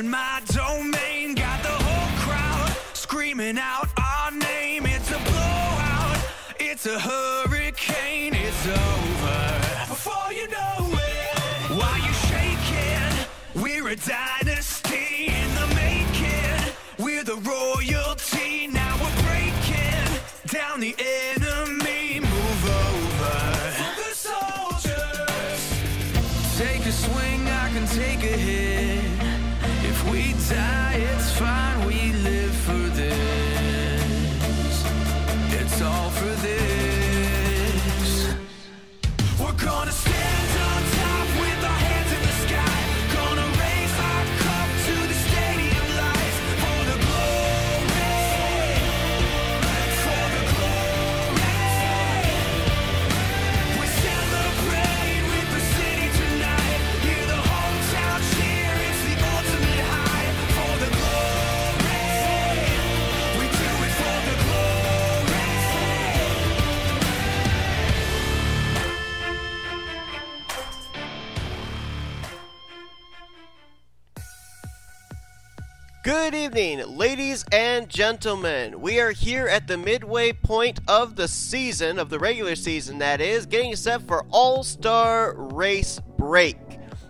in my domain. Got the whole crowd screaming out our name. It's a blowout, it's a hurricane. It's over before you know it. While you shaking, we're a dynasty in the making. We're the royalty. Now we're breaking down the enemy. Move over for the soldiers. Take a swing, I can take a hit. If we die, it's fine. We live for this. It's all for this. We're gonna stand on top with our hands in the sky. Gonna raise our cup to the stadium lights. For the glory, for the glory. We celebrate with the city tonight. Hear the hometown cheer, it's the ultimate high. For the glory, we do it for the glory. Good evening, ladies and gentlemen. We are here at the midway point of the season, of the regular season that is, getting you set for All-Star Race Break.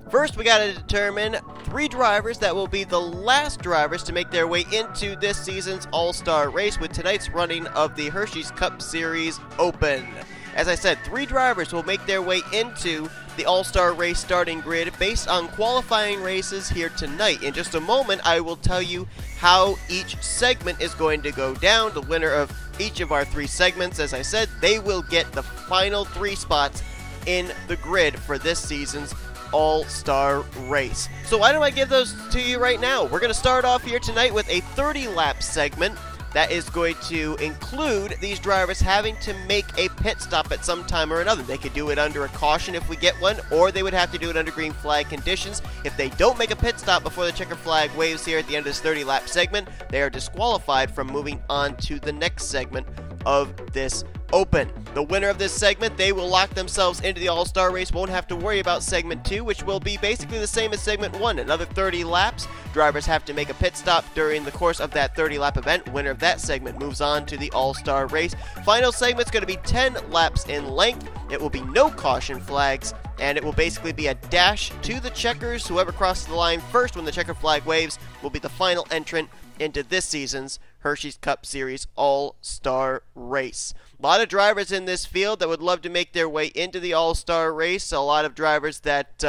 First, we got to determine 3 drivers that will be the last drivers to make their way into this season's All-Star Race with tonight's running of the Hersheys Cup Series Open. As I said, 3 drivers will make their way into the All-Star Race starting grid based on qualifying races here tonight. In just a moment, I will tell you how each segment is going to go down. The winner of each of our 3 segments, as I said, they will get the final 3 spots in the grid for this season's All-Star Race. So why don't I give those to you right now? We're going to start off here tonight with a 30-lap segment that is going to include these drivers having to make a pit stop at some time or another. They could do it under a caution if we get one, or they would have to do it under green flag conditions. If they don't make a pit stop before the checker flag waves here at the end of this 30-lap segment, they are disqualified from moving on to the next segment of this Open. The winner of this segment, they will lock themselves into the All-Star Race, won't have to worry about segment 2, which will be basically the same as segment 1. Another 30 laps. Drivers have to make a pit stop during the course of that 30-lap event. Winner of that segment moves on to the All-Star Race. Final segment's going to be 10 laps in length. It will be no caution flags, and it will basically be a dash to the checkers. Whoever crosses the line first when the checker flag waves will be the final entrant into this season's Hersheys Cup Series All-Star Race. A lot of drivers in this field that would love to make their way into the All-Star Race. A lot of drivers that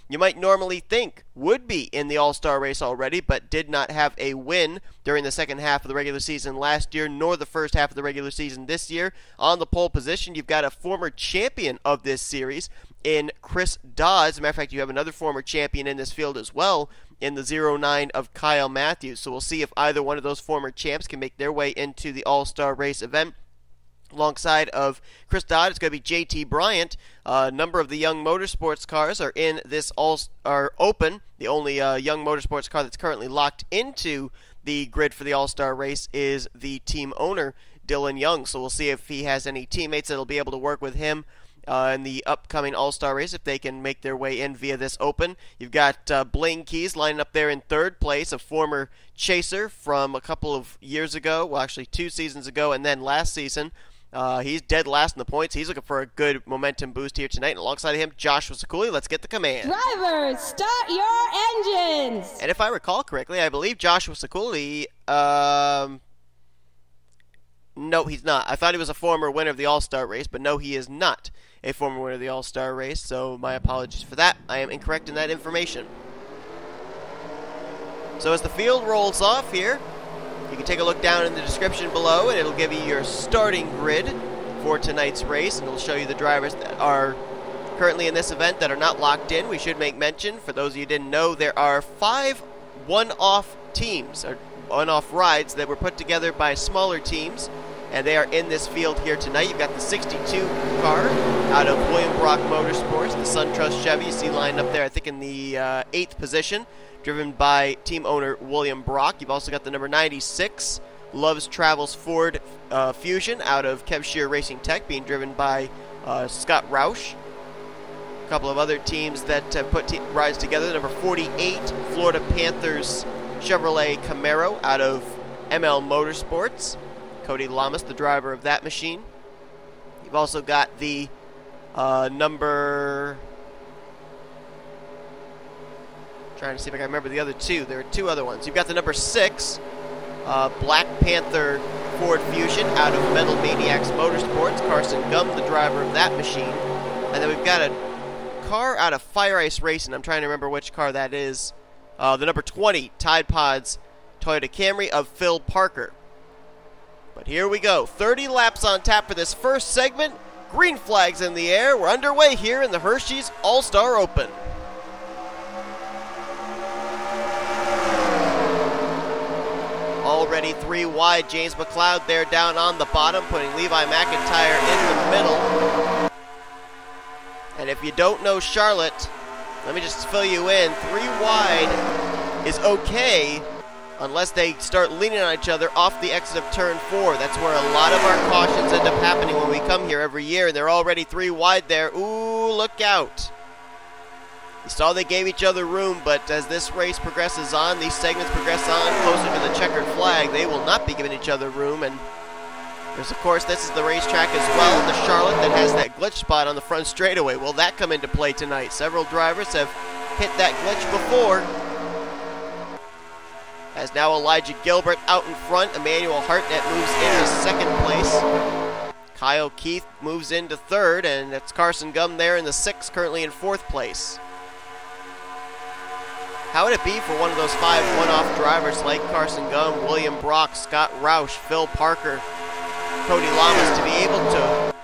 you might normally think would be in the All-Star Race already, but did not have a win during the second half of the regular season last year, nor the first half of the regular season this year. On the pole position, you've got a former champion of this series in Chris Dodd. As a matter of fact, you have another former champion in this field as well, in the 09 of Kyle Matthews. So we'll see if either one of those former champs can make their way into the All-Star Race event. Alongside of Chris Dodd, it's going to be JT Bryant. A number of the Young Motorsports cars are in this All-Star Open. The only Young Motorsports car that's currently locked into the grid for the All-Star Race is the team owner, Dylan Young. So we'll see if he has any teammates that will be able to work with him in the upcoming All-Star Race, if they can make their way in via this Open. You've got Blaine Keys lining up there in 3rd place, a former chaser from a couple of years ago, well actually 2 seasons ago, and then last season. He's dead last in the points. He's looking for a good momentum boost here tonight. And alongside of him, Joshua Sekuli. Let's get the command. Drivers, start your engines! And if I recall correctly, I believe Joshua Sekuli, no, he's not. I thought he was a former winner of the All-Star Race, but no, he is not a former winner of the All-Star Race, so my apologies for that. I am incorrect in that information. So as the field rolls off here, you can take a look down in the description below, and it'll give you your starting grid for tonight's race, and it'll show you the drivers that are currently in this event that are not locked in. We should make mention, for those of you who didn't know, there are 5 one-off teams, or one-off rides that were put together by smaller teams, and they are in this field here tonight. You've got the 62 car out of William Brock Motorsports, the SunTrust Chevy, you see lined up there, I think in the 8th position, driven by team owner William Brock. You've also got the number 96 Loves Travels Ford Fusion out of Kev Shear Racing Tech, being driven by Scott Roush. couple of other teams that have put rides together. Number 48, Florida Panthers Chevrolet Camaro out of ML Motorsports. Cody Lamas, the driver of that machine. You've also got the number... Trying to see if I can remember the other two. There are two other ones. You've got the number 6, Black Panther Ford Fusion out of Metal Maniacs Motorsports. Carson Gum, the driver of that machine. And then we've got a car out of Fire Ice Racing. I'm trying to remember which car that is. The number 20, Tide Pods Toyota Camry of Phil Parker. But here we go. 30 laps on tap for this first segment. Green flags in the air. We're underway here in the Hersheys All-Star Open. Already 3 wide. James McLeod there down on the bottom, putting Levi McIntyre in the middle. And if you don't know Charlotte, let me just fill you in. 3 wide is okay unless they start leaning on each other off the exit of turn 4. That's where a lot of our cautions end up happening when we come here every year, and they're already 3 wide there. Ooh, look out. You saw they gave each other room, but as this race progresses on, these segments progress on closer to the checkered flag, they will not be giving each other room. And there's, of course, this is the racetrack as well, the Charlotte, that has that glitch spot on the front straightaway. Will that come into play tonight? Several drivers have hit that glitch before. As now Elijah Gilbert out in front, Emmanuel Hartnett moves into second place. Kyle Keith moves into third, and that's Carson Gum there in the 6th, currently in 4th place. How would it be for one of those 5 one-off drivers like Carson Gum, William Brock, Scott Roush, Phil Parker, Cody Lamas to be able to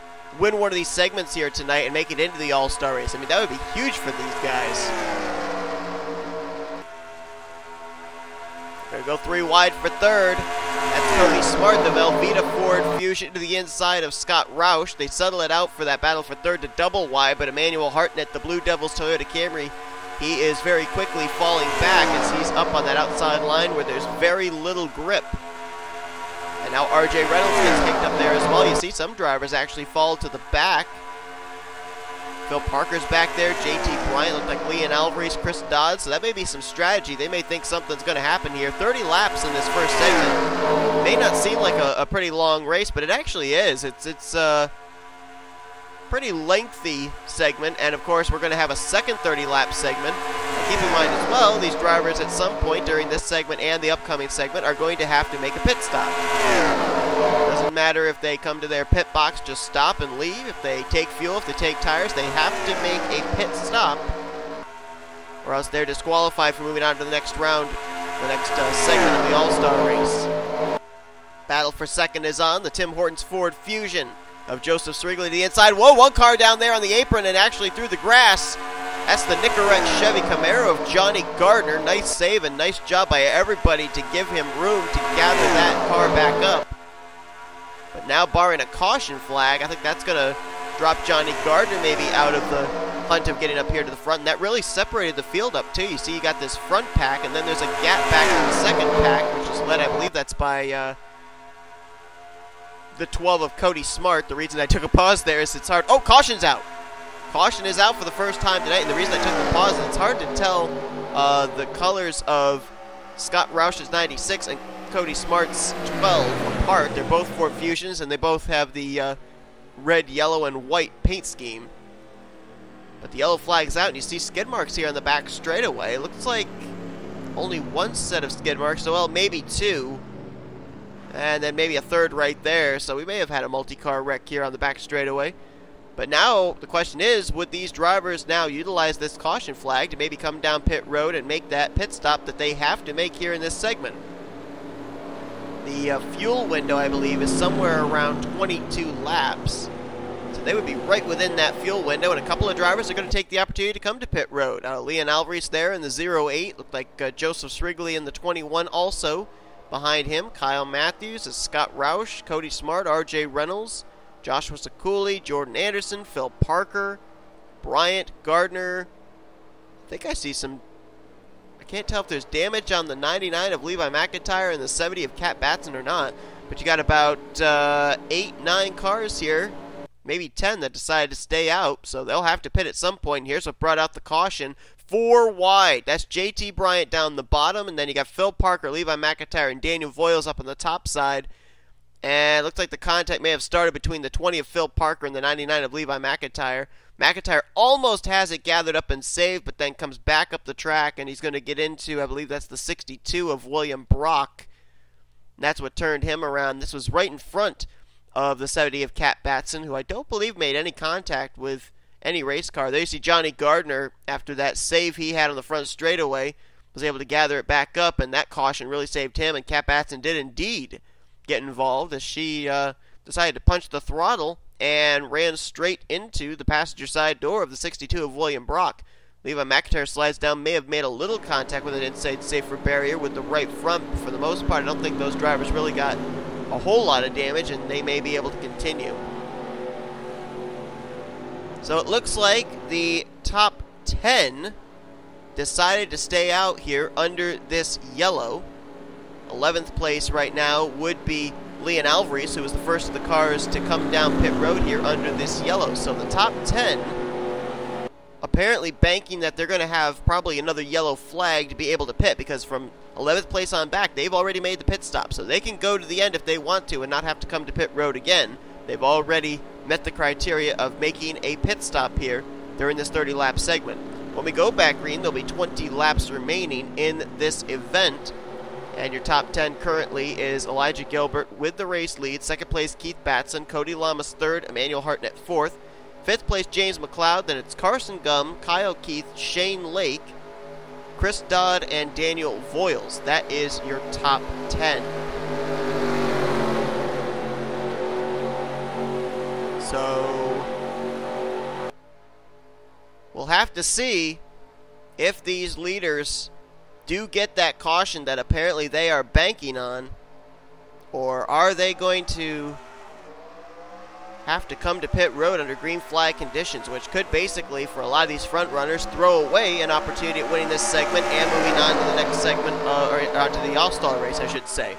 win one of these segments here tonight and make it into the All-Star race? I mean, that would be huge for these guys. Gonna go 3 wide for third. That's Cody Smart, the Velveeta Ford Fusion to the inside of Scott Roush. They settle it out for that battle for third to double wide, but Emmanuel Hartnett, the Blue Devils Toyota Camry, he is very quickly falling back as he's up on that outside line where there's very little grip. And now RJ Reynolds gets kicked up there as well. You see some drivers actually fall to the back. Phil Parker's back there. JT Bryant looked like Leon Alvarez, Chris Dodd. So that may be some strategy. They may think something's going to happen here. 30 laps in this first segment. May not seem like a pretty long race, but it actually is. It's pretty lengthy segment, and of course we're going to have a second 30-lap segment. And keep in mind as well, these drivers at some point during this segment and the upcoming segment are going to have to make a pit stop. Doesn't matter if they come to their pit box, just stop and leave. If they take fuel, if they take tires, they have to make a pit stop, or else they're disqualified from moving on to the next round, the next segment of the All-Star race. Battle for second is on. The Tim Hortons Ford Fusion of Joseph Srigley to the inside. Whoa, one car down there on the apron and actually through the grass. That's the Nicorette Chevy Camaro of Johnny Gardner. Nice save and nice job by everybody to give him room to gather that car back up. But now, barring a caution flag, I think that's going to drop Johnny Gardner maybe out of the hunt of getting up here to the front. And that really separated the field up too. You see you got this front pack, and then there's a gap back to the second pack, which is led, I believe that's by the 12 of Cody Smart. The reason I took a pause there is it's hard. Oh, caution's out. Caution is out for the first time tonight, and the reason I took the pause is it's hard to tell the colors of Scott Roush's 96 and Cody Smart's 12 apart. They're both Ford Fusions, and they both have the red, yellow, and white paint scheme. But the yellow flag's out, and you see skid marks here on the back straightaway. It looks like only one set of skid marks, so well, maybe 2. And then maybe a third right there, so we may have had a multi-car wreck here on the back straightaway. But now, the question is, would these drivers now utilize this caution flag to maybe come down pit road and make that pit stop that they have to make here in this segment? The fuel window, I believe, is somewhere around 22 laps. So they would be right within that fuel window, and a couple of drivers are going to take the opportunity to come to pit road. Leon Alvarez there in the 08, looked like Joseph Srigley in the 21 also. Behind him, Kyle Matthews, is Scott Roush, Cody Smart, RJ Reynolds, Joshua Sakuli, Jordan Anderson, Phil Parker, Bryant, Gardner. I think I see some... I can't tell if there's damage on the 99 of Levi McIntyre and the 70 of Cat Batson or not. But you got about 8-9 cars here maybe 10 that decided to stay out, so they'll have to pit at some point. Here's what brought out the caution. 4 wide. That's JT Bryant down the bottom, and then you got Phil Parker, Levi McIntyre, and Daniel Voiles up on the top side. And it looks like the contact may have started between the 20 of Phil Parker and the 99 of Levi McIntyre. McIntyre almost has it gathered up and saved, but then comes back up the track, and he's going to get into, I believe that's the 62 of William Brock. And that's what turned him around. This was right in front of the 70 of Cat Batson, who I don't believe made any contact with any race car. There you see Johnny Gardner, after that save he had on the front straightaway, was able to gather it back up, and that caution really saved him, and Cat Batson did indeed get involved as she decided to punch the throttle and ran straight into the passenger side door of the 62 of William Brock. Levi McIntyre slides down, may have made a little contact with an inside safer barrier with the right front. For the most part, I don't think those drivers really got a whole lot of damage, and they may be able to continue. So it looks like the top 10 decided to stay out here under this yellow. 11th place right now would be Leon Alvarez, who was the first of the cars to come down pit road here under this yellow. So the top 10 apparently banking that they're going to have probably another yellow flag to be able to pit, because from 11th place on back, they've already made the pit stop. So they can go to the end if they want to and not have to come to pit road again. They've already met the criteria of making a pit stop here during this 30-lap segment. When we go back green, there'll be 20 laps remaining in this event. And your top 10 currently is Elijah Gilbert with the race lead. Second place, Keith Batson. Cody Lamas third. Emmanuel Hartnett fourth. Fifth place, James McLeod. Then it's Carson Gum, Kyle Keith, Shane Lake, Chris Dodd, and Daniel Voiles. That is your top 10. So we'll have to see if these leaders do get that caution that apparently they are banking on, or are they going to have to come to pit road under green flag conditions, which could basically, for a lot of these front runners, throw away an opportunity at winning this segment and moving on to the next segment, or onto the All-Star race, I should say.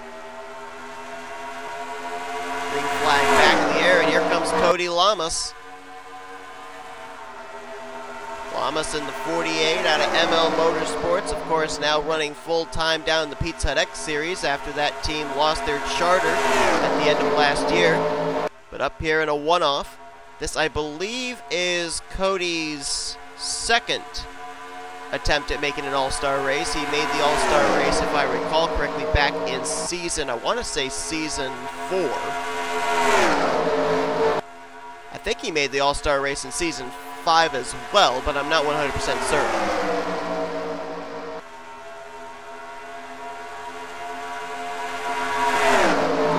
Green flag back in the air, and here comes Cody Lamas. Lamas in the 48 out of ML Motorsports, of course, now running full-time down in the Pizza Hut X Series after that team lost their charter at the end of last year. But up here in a one-off. This, I believe, is Cody's second attempt at making an All-Star race. He made the All-Star race, if I recall correctly, back in season, I want to say season 4. I think he made the All-Star race in season 5 as well, but I'm not 100% certain.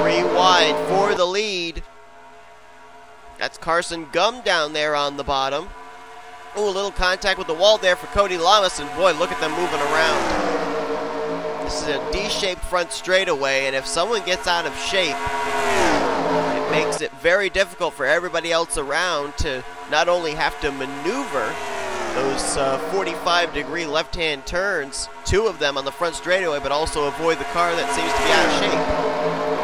Three wide for the lead. That's Carson Gum down there on the bottom. Ooh, a little contact with the wall there for Cody Lamas, and boy, look at them moving around. This is a D-shaped front straightaway, and if someone gets out of shape, it makes it very difficult for everybody else around to not only have to maneuver those 45-degree left-hand turns, 2 of them on the front straightaway, but also avoid the car that seems to be out of shape.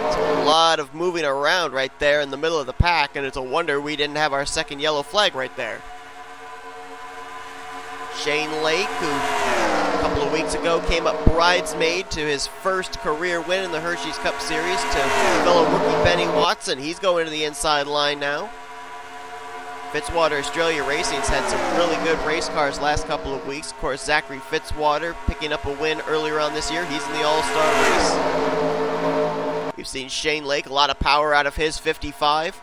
It's a lot of moving around right there in the middle of the pack, and it's a wonder we didn't have our second yellow flag right there. Shane Lake, who a couple of weeks ago came up bridesmaid to his first career win in the Hersheys Cup Series to fellow rookie Benny Watson. He's going to the inside line now. Fitzwater Australia Racing's had some really good race cars last couple of weeks. Of course, Zachary Fitzwater picking up a win earlier on this year. He's in the All-Star race. We've seen Shane Lake, a lot of power out of his 55.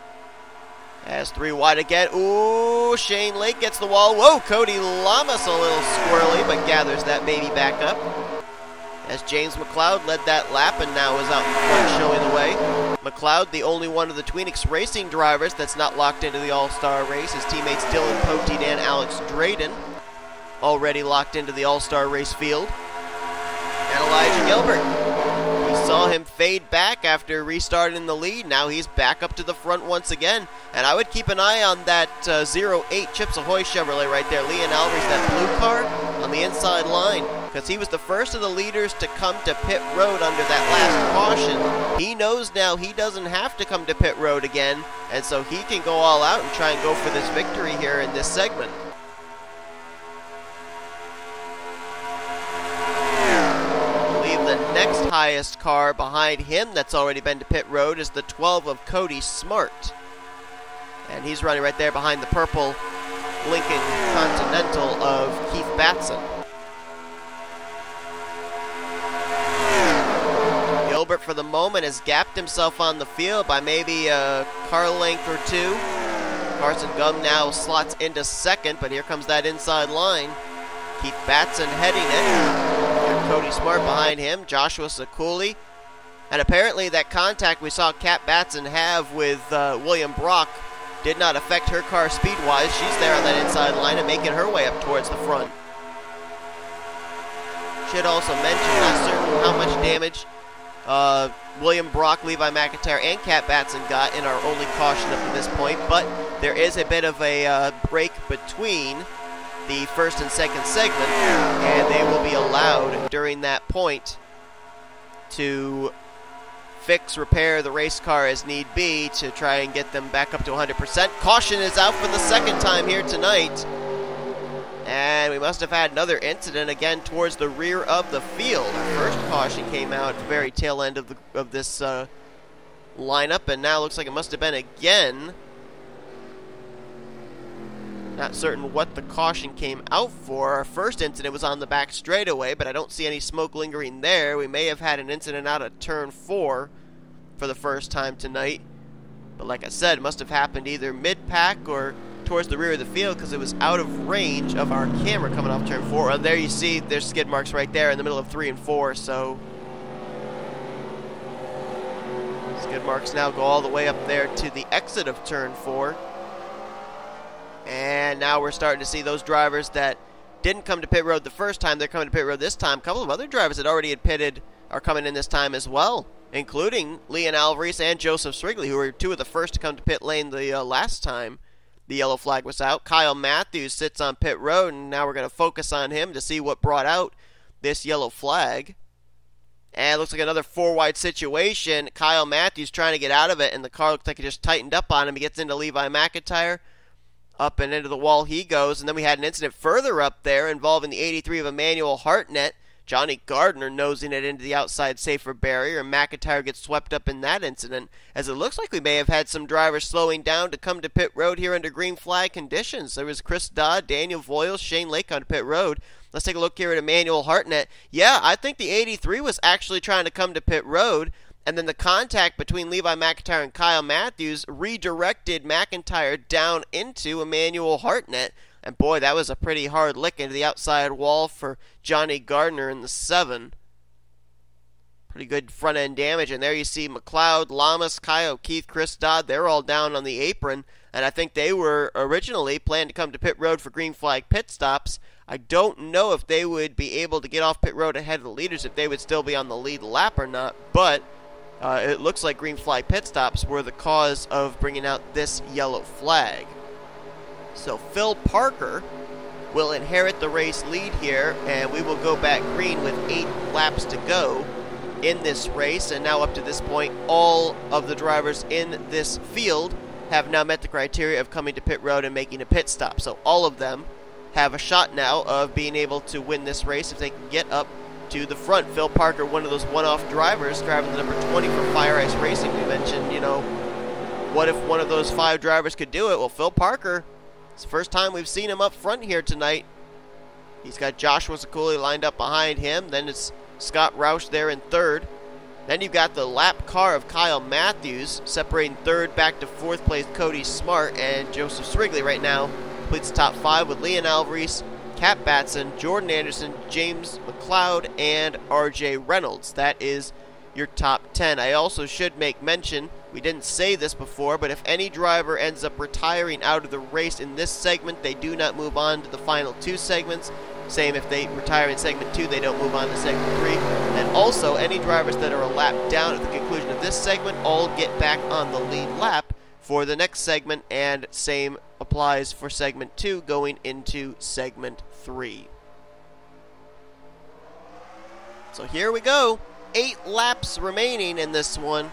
As 3 wide again. Ooh, Shane Lake gets the wall. Whoa, Cody Lamas a little squirrely, but gathers that baby back up. As James McLeod led that lap and now is out in front showing the way. McLeod, the only one of the Tweenix Racing drivers that's not locked into the All-Star race. His teammates Dylan Poteet and Alex Drayden already locked into the All-Star race field. And Elijah Gilbert. We saw him fade back after restarting the lead. Now he's back up to the front once again. And I would keep an eye on that 08 Chips Ahoy Chevrolet right there. Leon Alvarez, that blue car on the inside line. because he was the first of the leaders to come to pit road under that last caution. He knows now he doesn't have to come to pit road again, and so he can go all out and try and go for this victory here in this segment. I believe the next highest car behind him that's already been to pit road is the 12 of Cody Smart. And he's running right there behind the purple Lincoln Continental of Keith Batson. Gilbert, for the moment, has gapped himself on the field by maybe a car length or two. Carson Gum now slots into second, but here comes that inside line. Keith Batson heading it. And Cody Smart behind him, Joshua Sekuli. And apparently that contact we saw Kat Batson have with William Brock did not affect her car speed-wise. She's there on that inside line and making her way up towards the front. Should also mention, not certain how much damage William Brock, Levi McIntyre, and Kat Batson got in our only caution up to this point, but there is a bit of a break between the first and second segment, and they will be allowed during that point to fix, repair the race car as need be to try and get them back up to 100%. Caution is out for the second time here tonight. And we must have had another incident again towards the rear of the field. Our first caution came out at the very tail end of this lineup, and now looks like it must have been again. Not certain what the caution came out for. Our first incident was on the back straightaway, but I don't see any smoke lingering there. We may have had an incident out of turn 4 for the first time tonight. But like I said, it must have happened either mid-pack or towards the rear of the field because it was out of range of our camera coming off turn 4. And there you see there's skid marks right there in the middle of 3 and 4, so skid marks now go all the way up there to the exit of turn 4. And now we're starting to see those drivers that didn't come to pit road the first time, they're coming to pit road this time. A couple of other drivers that already had pitted are coming in this time as well, including Leon Alvarez and Joseph Srigley, who were two of the first to come to pit lane the last time the yellow flag was out. Kyle Matthews sits on pit road, and now we're going to focus on him to see what brought out this yellow flag. And it looks like another 4-wide situation. Kyle Matthews trying to get out of it, and the car looks like it just tightened up on him. He gets into Levi McIntyre. Up and into the wall he goes, and then we had an incident further up there involving the 83 of Emmanuel Hartnett. Johnny Gardner nosing it into the outside safer barrier, and McIntyre gets swept up in that incident, as it looks like we may have had some drivers slowing down to come to pit road here under green flag conditions. There was Chris Dodd, Daniel Voiles, Shane Lake on pit road. Let's take a look here at Emmanuel Hartnett. Yeah, I think the 83 was actually trying to come to pit road, and then the contact between Levi McIntyre and Kyle Matthews redirected McIntyre down into Emmanuel Hartnett. And boy, that was a pretty hard lick into the outside wall for Johnny Gardner in the 7. Pretty good front end damage. And there you see McLeod, Lamas, Kyle, Keith, Chris Dodd. They're all down on the apron. And I think they were originally planned to come to pit road for green flag pit stops. I don't know if they would be able to get off pit road ahead of the leaders, if they would still be on the lead lap or not. But it looks like green flag pit stops were the cause of bringing out this yellow flag. So Phil Parker will inherit the race lead here, and we will go back green with 8 laps to go in this race. And now up to this point, all of the drivers in this field have now met the criteria of coming to pit road and making a pit stop. So all of them have a shot now of being able to win this race if they can get up to the front. Phil Parker, one of those one-off drivers, driving the number 20 for Fire Ice Racing. We mentioned, you know, what if one of those 5 drivers could do it? Well, Phil Parker, it's the first time we've seen him up front here tonight. He's got Joshua Sekuli lined up behind him. Then it's Scott Roush there in 3rd. Then you've got the lap car of Kyle Matthews separating 3rd back to 4th place Cody Smart, and Joseph Srigley right now completes the top 5 with Leon Alvarez, Kat Batson, Jordan Anderson, James McLeod, and RJ Reynolds. That is your top 10. I also should make mention, we didn't say this before, but if any driver ends up retiring out of the race in this segment, they do not move on to the final 2 segments. Same if they retire in segment 2, they don't move on to segment 3. And also, any drivers that are a lap down at the conclusion of this segment all get back on the lead lap for the next segment, and same applies for segment 2 going into segment 3. So here we go. 8 laps remaining in this one.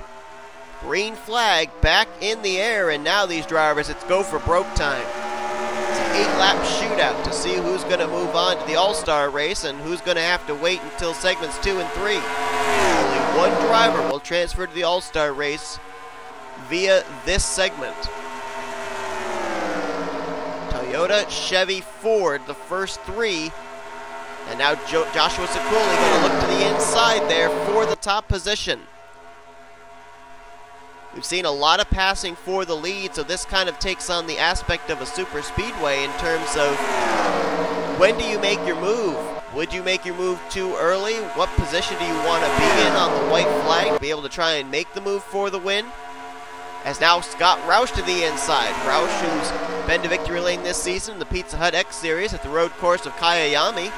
Green flag back in the air, and now these drivers, it's go for broke time. It's an 8-lap shootout to see who's going to move on to the All-Star race and who's going to have to wait until segments 2 and 3. Only one driver will transfer to the All-Star race via this segment. Toyota, Chevy, Ford, the first 3. And now Joshua Sekuli going to look to the inside there for the top position. We've seen a lot of passing for the lead, so this kind of takes on the aspect of a super speedway in terms of when do you make your move? Would you make your move too early? What position do you want to be in on the white flag to be able to try and make the move for the win? As now Scott Roush to the inside. Roush, who's been to victory lane this season in the Pizza Hut X Series at the road course of Kyayami.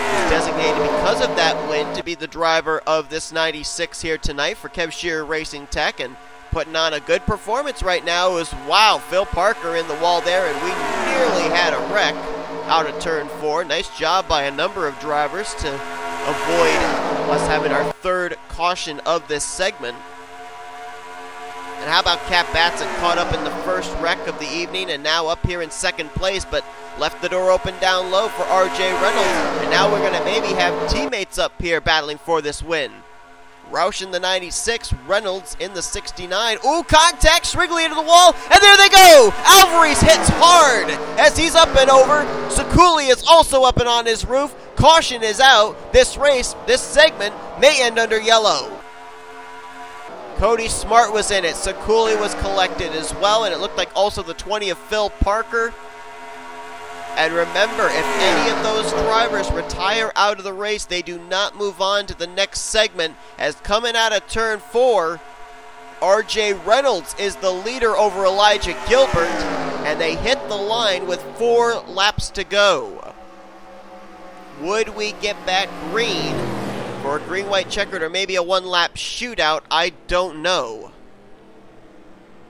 He's designated because of that win to be the driver of this 96 here tonight for Kev Shearer Racing Tech, and putting on a good performance right now is, wow, Phil Parker in the wall there, and we nearly had a wreck out of turn 4. Nice job by a number of drivers to avoid us having our 3rd caution of this segment. And how about Cap Batson, caught up in the first wreck of the evening and now up here in 2nd place, but left the door open down low for R.J. Reynolds. And now we're going to maybe have teammates up here battling for this win. Roush in the 96, Reynolds in the 69. Ooh, contact, Shrigley into the wall, and there they go! Alvarez hits hard as he's up and over. Sekuli is also up and on his roof. Caution is out. This race, this segment, may end under yellow. Cody Smart was in it. Sekuli was collected as well, and it looked like also the 20 of Phil Parker. And remember, if any of those drivers retire out of the race, they do not move on to the next segment, as coming out of turn 4, R.J. Reynolds is the leader over Elijah Gilbert, and they hit the line with 4 laps to go. Would we get back green for a green-white checkered or maybe a 1-lap shootout? I don't know.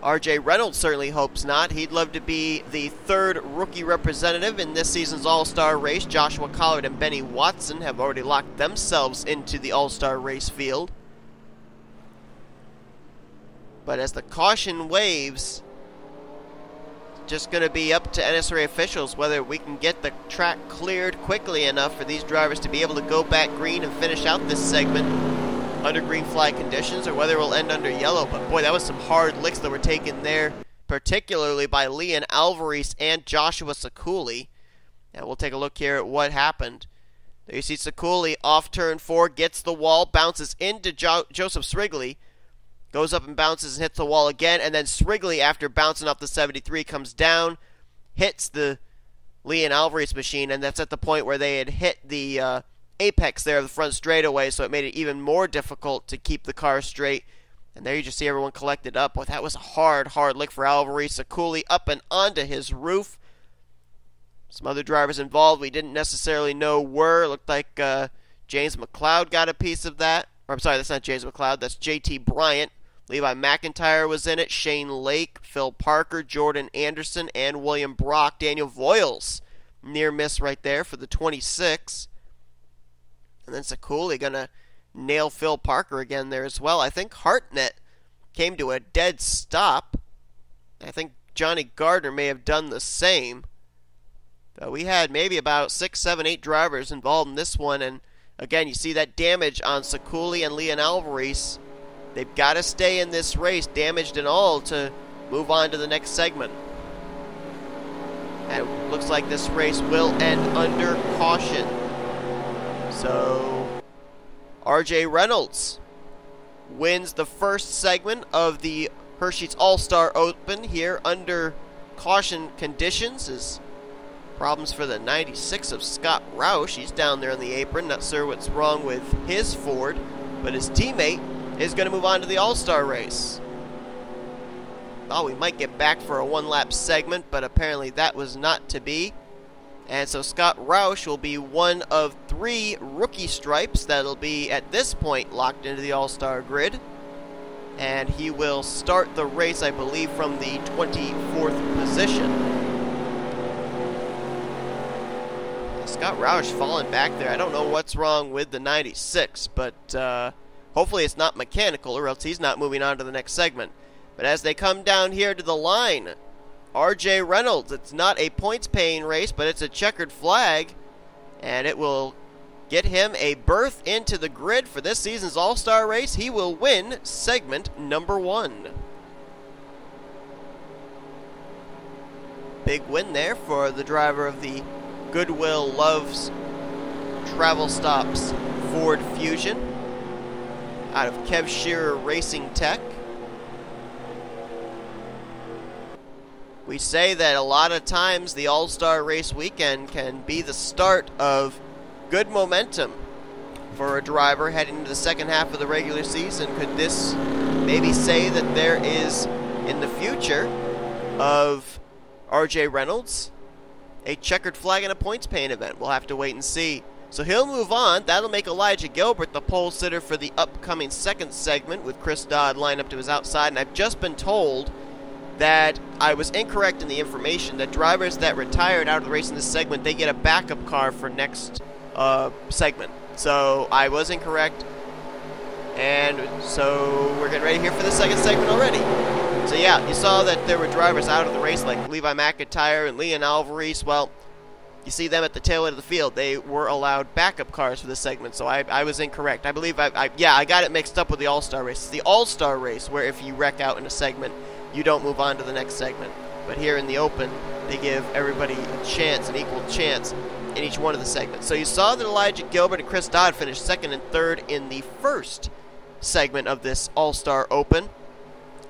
R.J. Reynolds certainly hopes not. He'd love to be the 3rd rookie representative in this season's All-Star race. Joshua Collard and Benny Watson have already locked themselves into the All-Star race field. But as the caution waves, it's just going to be up to NNSCRA officials whether we can get the track cleared quickly enough for these drivers to be able to go back green and finish out this segment under green flag conditions, or whether it will end under yellow. But boy, that was some hard licks that were taken there, particularly by Leon Alvarez and Joshua Sekuli. And we'll take a look here at what happened. There you see Sekuli off turn 4, gets the wall, bounces into Joseph Shrigley, goes up and bounces and hits the wall again, and then Shrigley, after bouncing off the 73, comes down, hits the Leon Alvarez machine, and that's at the point where they had hit the apex there of the front straightaway, so it made it even more difficult to keep the car straight. And there you just see everyone collected up. Boy, that was a hard lick for Alvarez. Sekuli up and onto his roof. Some other drivers involved we didn't necessarily know were. It looked like James McLeod got a piece of that. Or, I'm sorry, that's not James McLeod. That's J.T. Bryant. Levi McIntyre was in it. Shane Lake, Phil Parker, Jordan Anderson, and William Brock. Daniel Voiles, near miss right there for the 26. And then Sekuli going to nail Phil Parker again there as well. I think Hartnett came to a dead stop. I think Johnny Gardner may have done the same. But we had maybe about 6, 7, 8 drivers involved in this one. And again, you see that damage on Sekuli and Leon Alvarez. They've got to stay in this race, damaged and all, to move on to the next segment. And it looks like this race will end under caution. So, R.J. Reynolds wins the first segment of the Hersheys All-Star Open here under caution conditions. Is problems for the 96 of Scott Roush. He's down there on the apron. Not sure what's wrong with his Ford, but his teammate is going to move on to the All-Star race. Oh, we might get back for a 1-lap segment, but apparently that was not to be. And so Scott Roush will be one of 3 rookie stripes that'll be, at this point, locked into the All-Star grid. And he will start the race, I believe, from the 24th position. Scott Roush falling back there. I don't know what's wrong with the 96, but hopefully it's not mechanical, or else he's not moving on to the next segment. But as they come down here to the line, RJ Reynolds, it's not a points-paying race, but it's a checkered flag, and it will get him a berth into the grid for this season's All-Star race. He will win segment number 1. Big win there for the driver of the Goodwill Loves Travel Stops Ford Fusion out of Kev Shearer Racing Tech. We say that a lot of times the All-Star Race weekend can be the start of good momentum for a driver heading into the second half of the regular season. Could this maybe say that there is, in the future of RJ Reynolds, a checkered flag in a points-paying event? We'll have to wait and see. So he'll move on. That'll make Elijah Gilbert the pole sitter for the upcoming second segment, with Chris Dodd lined up to his outside. And I've just been told that I was incorrect in the information, that drivers that retired out of the race in this segment, they get a backup car for next segment. So I was incorrect, and so we're getting ready here for the second segment already. So yeah, you saw that there were drivers out of the race like Levi McIntyre and Leon Alvarez. Well, you see them at the tail end of the field. They were allowed backup cars for this segment, so I was incorrect. I believe I got it mixed up with the All-Star race. It's the All-Star race where if you wreck out in a segment, you don't move on to the next segment. But here in the Open, they give everybody a chance, an equal chance in each one of the segments. So you saw that Elijah Gilbert and Chris Dodd finished second and third in the first segment of this All-Star Open.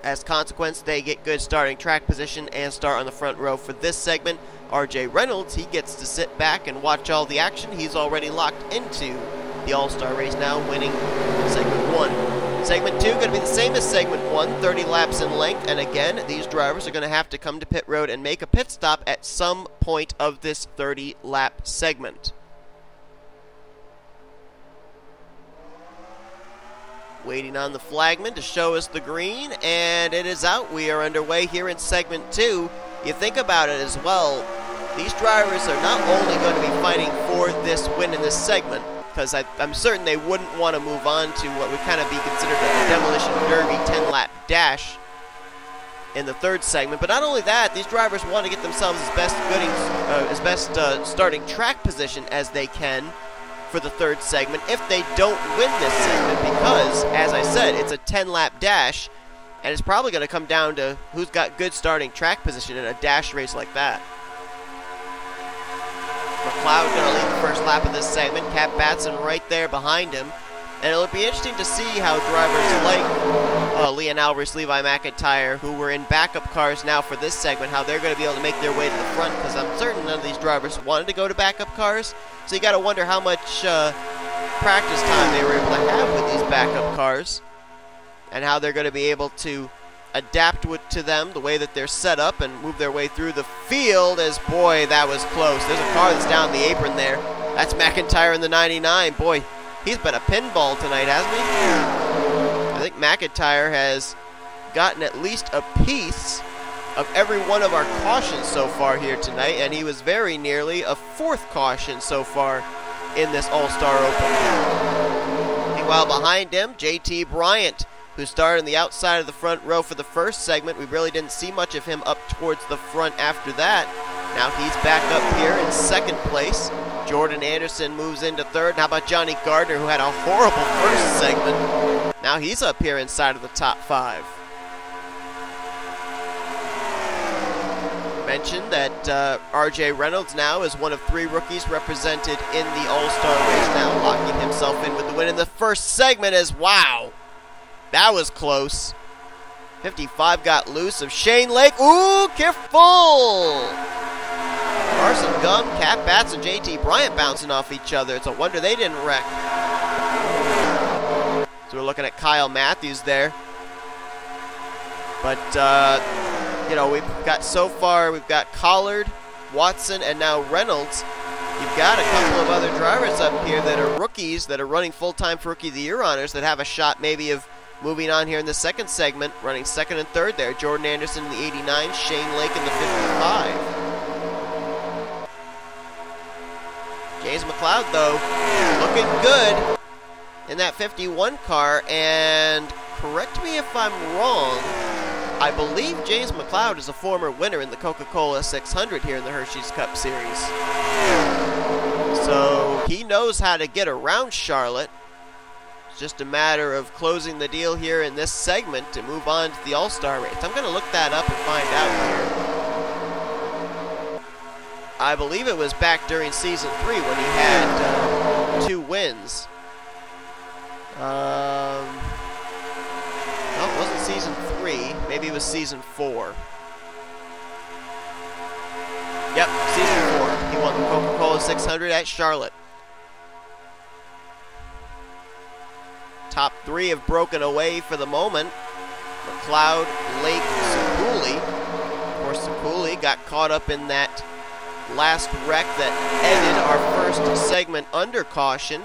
As a consequence, they get good starting track position and start on the front row for this segment. RJ Reynolds, he gets to sit back and watch all the action. He's already locked into the All-Star race now, winning segment 1. Segment 2 going to be the same as segment 1, 30 laps in length. And again, these drivers are going to have to come to pit road and make a pit stop at some point of this 30-lap segment. Waiting on the flagman to show us the green, and it is out. We are underway here in segment 2. You think about it as well, these drivers are not only going to be fighting for this win in this segment, because I'm certain they wouldn't want to move on to what would kind of be considered a demolition derby 10-lap dash in the third segment. But not only that, these drivers want to get themselves as best starting track position as they can for the third segment if they don't win this segment, because, as I said, it's a 10-lap dash, and it's probably going to come down to who's got good starting track position in a dash race like that. McLeod going to lead the first lap of this segment. Cap Batson right there behind him. And it'll be interesting to see how drivers like Leon Alvarez, Levi McIntyre, who were in backup cars now for this segment, how they're going to be able to make their way to the front, because I'm certain none of these drivers wanted to go to backup cars. So you got to wonder how much practice time they were able to have with these backup cars, and how they're going to be able to adapt to them, the way that they're set up, and move their way through the field. As, boy, that was close. There's a car that's down the apron there. That's McIntyre in the 99. Boy, he's been a pinball tonight, hasn't he? I think McIntyre has gotten at least a piece of every one of our cautions so far here tonight, and he was very nearly a fourth caution so far in this All-Star Open. Meanwhile, behind him, JT Bryant, who started on the outside of the front row for the first segment. We really didn't see much of him up towards the front after that. Now he's back up here in second place. Jordan Anderson moves into third. And how about Johnny Gardner, who had a horrible first segment? Now he's up here inside of the top 5. Mentioned that RJ Reynolds now is one of 3 rookies represented in the All-Star race now, locking himself in with the win in the first segment. As, wow, that was close. 55 got loose of Shane Lake. Ooh, careful! Carson Gum, Cap Batts, and JT Bryant bouncing off each other. It's a wonder they didn't wreck. So we're looking at Kyle Matthews there. But, you know, we've got so far, we've got Collard, Watson, and now Reynolds. You've got a couple of other drivers up here that are rookies that are running full-time for Rookie of the Year honors that have a shot maybe of moving on here in the second segment, running second and third there. Jordan Anderson in the 89, Shane Lake in the 55. James McLeod, though, looking good in that 51 car, and correct me if I'm wrong, I believe James McLeod is a former winner in the Coca-Cola 600 here in the Hersheys Cup Series. So he knows how to get around Charlotte. It's just a matter of closing the deal here in this segment to move on to the All-Star race. I'm going to look that up and find out here. I believe it was back during Season 3 when he had 2 wins. No, it wasn't Season 3. Maybe it was Season 4. Yep, Season 4. He won the Coca-Cola 600 at Charlotte. Top 3 have broken away for the moment. McLeod, Lake, Sekuli. Of course, Sekuli got caught up in that last wreck that ended our first segment under caution.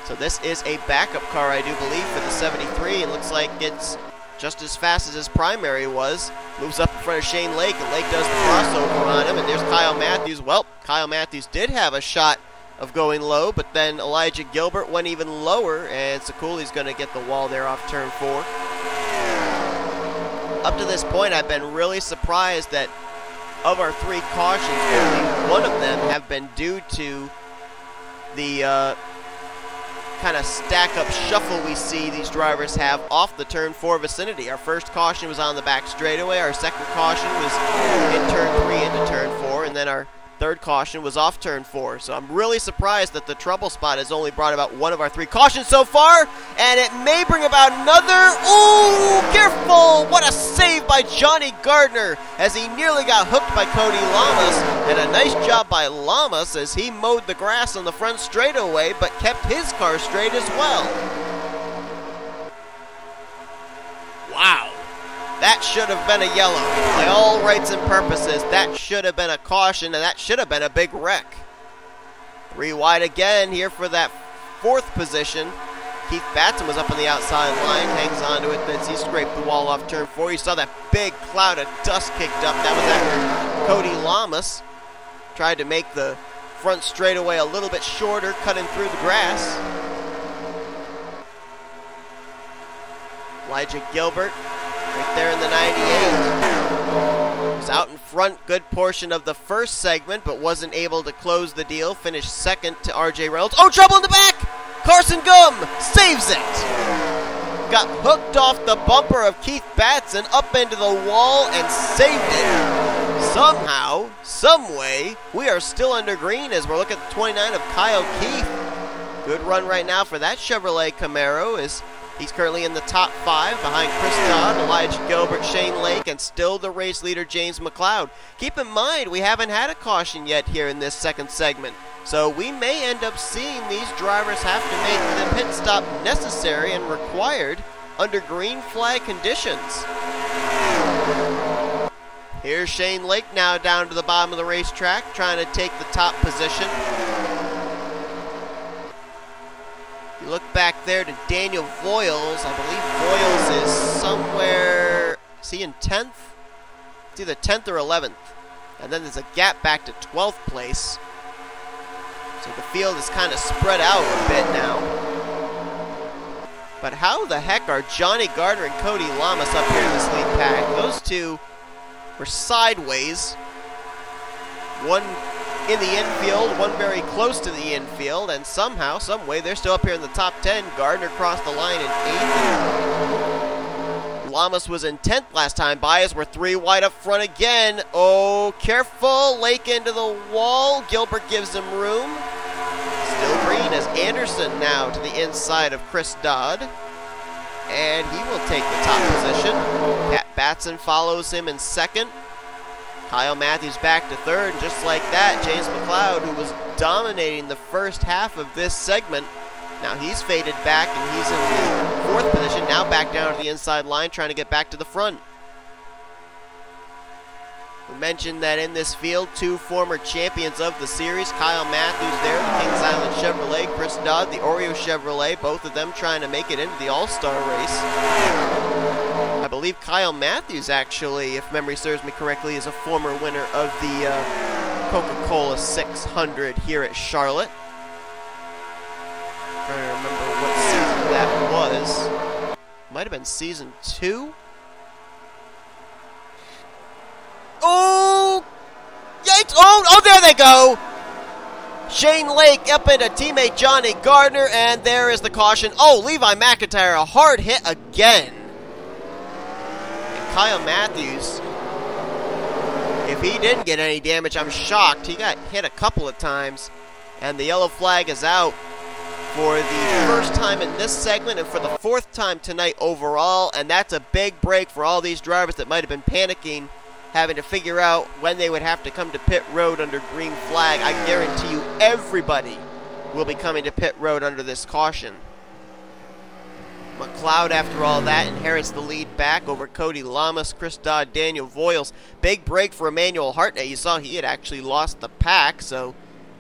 So this is a backup car, I do believe, for the 73. It looks like it's just as fast as his primary was. Moves up in front of Shane Lake, and Lake does the crossover on him, and there's Kyle Matthews. Well, Kyle Matthews did have a shot of going low, but then Elijah Gilbert went even lower, and Sekuli's going to get the wall there off turn 4. Up to this point, I've been really surprised that of our 3 cautions, only one of them have been due to the kind of stack-up shuffle we see these drivers have off the turn 4 vicinity. Our first caution was on the back straightaway. Our second caution was in turn 3 into turn 4, and then our third caution was off turn 4. So I'm really surprised that the trouble spot has only brought about one of our 3 cautions so far, and it may bring about another. Ooh, careful! What a save by Johnny Gardner as he nearly got hooked by Cody Lamas, and a nice job by Lamas as he mowed the grass on the front straightaway but kept his car straight as well. Wow. That should have been a yellow. By all rights and purposes, that should have been a caution, and that should have been a big wreck. 3 wide again here for that 4th position. Keith Batson was up on the outside line, hangs onto it, then he scraped the wall off turn 4. You saw that big cloud of dust kicked up. That was after Cody Lamas tried to make the front straightaway a little bit shorter, cutting through the grass. Elijah Gilbert, right there in the 98. Was out in front good portion of the first segment, but wasn't able to close the deal. Finished second to RJ Reynolds. Oh, trouble in the back! Carson Gum saves it! Got hooked off the bumper of Keith Batson up into the wall and saved it. Somehow, someway, we are still under green as we're looking at the 29 of Kyle Keith. Good run right now for that Chevrolet Camaro as he's currently in the top 5 behind Chris Dodd, Elijah Gilbert, Shane Lake, and still the race leader, James McLeod. Keep in mind, we haven't had a caution yet here in this second segment, so we may end up seeing these drivers have to make the pit stop necessary and required under green flag conditions. Here's Shane Lake now down to the bottom of the racetrack, trying to take the top position. You look back there to Daniel Voiles. I believe Voiles is somewhere, is he in 10th? It's either 10th or 11th. And then there's a gap back to 12th place. So the field is kind of spread out a bit now. But how the heck are Johnny Gardner and Cody Lamas up here in this lead pack? Those two were sideways. One in the infield, one very close to the infield, and somehow, someway, they're still up here in the top 10. Gardner crossed the line in 8th. Lamas was in 10th last time by as we're 3 wide up front again. Oh, careful. Lake into the wall. Gilbert gives him room. Still green as Anderson now to the inside of Chris Dodd. And he will take the top position. Pat Batson follows him in 2nd. Kyle Matthews back to 3rd, and just like that, James McLeod, who was dominating the first half of this segment, now he's faded back, and he's in the 4th position, now back down to the inside line, trying to get back to the front. We mentioned that in this field, 2 former champions of the series, Kyle Matthews there, the Kings Island Chevrolet, Chris Dodd, the Oreo Chevrolet, both of them trying to make it into the All-Star race. I believe Kyle Matthews, actually, if memory serves me correctly, is a former winner of the Coca-Cola 600 here at Charlotte. Trying to remember what season that was. Might have been season 2. Oh! Yikes! Oh, there they go! Shane Lake up into teammate Johnny Gardner, and there is the caution. Oh, Levi McIntyre, a hard hit again. And Kyle Matthews, if he didn't get any damage, I'm shocked. He got hit a couple of times, and the yellow flag is out for the first time in this segment and for the 4th time tonight overall, and that's a big break for all these drivers that might have been panicking, having to figure out when they would have to come to pit road under green flag. I guarantee you everybody will be coming to pit road under this caution. McLeod, after all that, inherits the lead back over Cody Lamas, Chris Dodd, Daniel Voiles. Big break for Emmanuel Hartnett. You saw he had actually lost the pack, so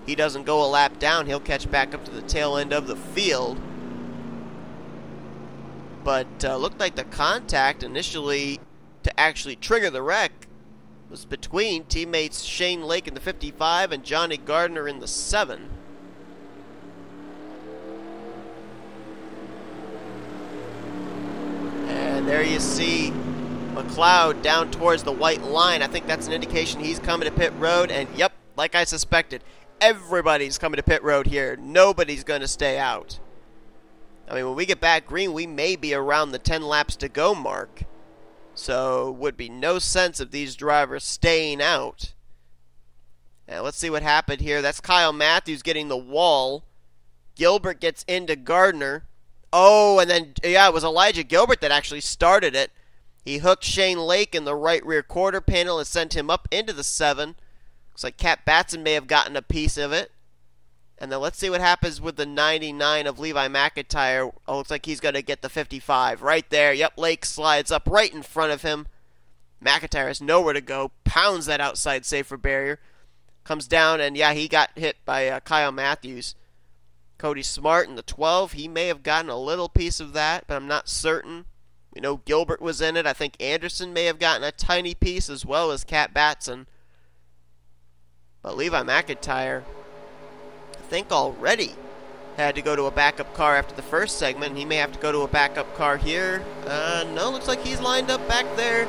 he doesn't go a lap down. He'll catch back up to the tail end of the field. But looked like the contact initially to actually trigger the wreck was between teammates Shane Lake in the 55 and Johnny Gardner in the 7. And there you see McLeod down towards the white line. I think that's an indication he's coming to pit road. And yep, like I suspected, everybody's coming to pit road here. Nobody's going to stay out. I mean, when we get back green, we may be around the 10 laps to go mark. So, would be no sense of these drivers staying out. Now, let's see what happened here. That's Kyle Matthews getting the wall. Gilbert gets into Gardner. Oh, and then, yeah, it was Elijah Gilbert that actually started it. He hooked Shane Lake in the right rear quarter panel and sent him up into the 7. Looks like Cat Batson may have gotten a piece of it. And then let's see what happens with the 99 of Levi McIntyre. Oh, looks like he's going to get the 55 right there. Yep, Lake slides up right in front of him. McIntyre has nowhere to go. Pounds that outside safer barrier. Comes down, and yeah, he got hit by Kyle Matthews. Cody Smart in the 12. He may have gotten a little piece of that, but I'm not certain. We know Gilbert was in it. I think Anderson may have gotten a tiny piece as well as Cat Batson. But Levi McIntyre, I think already had to go to a backup car after the first segment. He may have to go to a backup car here. No, looks like he's lined up back there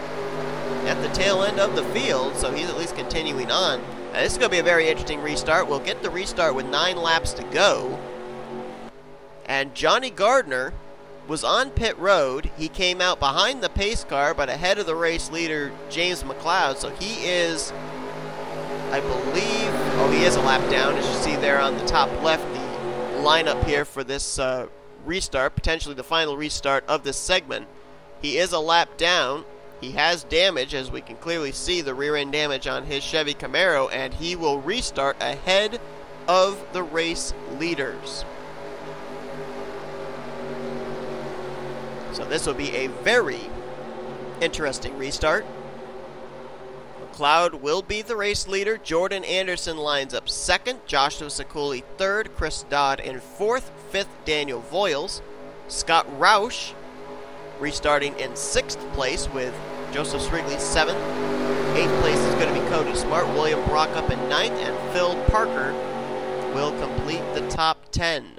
at the tail end of the field, so he's at least continuing on. Now, this is going to be a very interesting restart. We'll get the restart with 9 laps to go. And Johnny Gardner was on pit road. He came out behind the pace car, but ahead of the race leader, James McLeod, so he is, I believe, oh, he is a lap down, as you see there on the top left, the lineup here for this restart, potentially the final restart of this segment. He is a lap down. He has damage, as we can clearly see the rear end damage on his Chevy Camaro, and he will restart ahead of the race leaders. So this will be a very interesting restart. McLeod will be the race leader. Jordan Anderson lines up 2nd. Joshua Sekuli 3rd. Chris Dodd in 4th. 5th, Daniel Voiles. Scott Roush restarting in 6th place with Joseph Srigley 7th. 8th place is going to be Cody Smart. William Brock up in 9th. And Phil Parker will complete the top 10.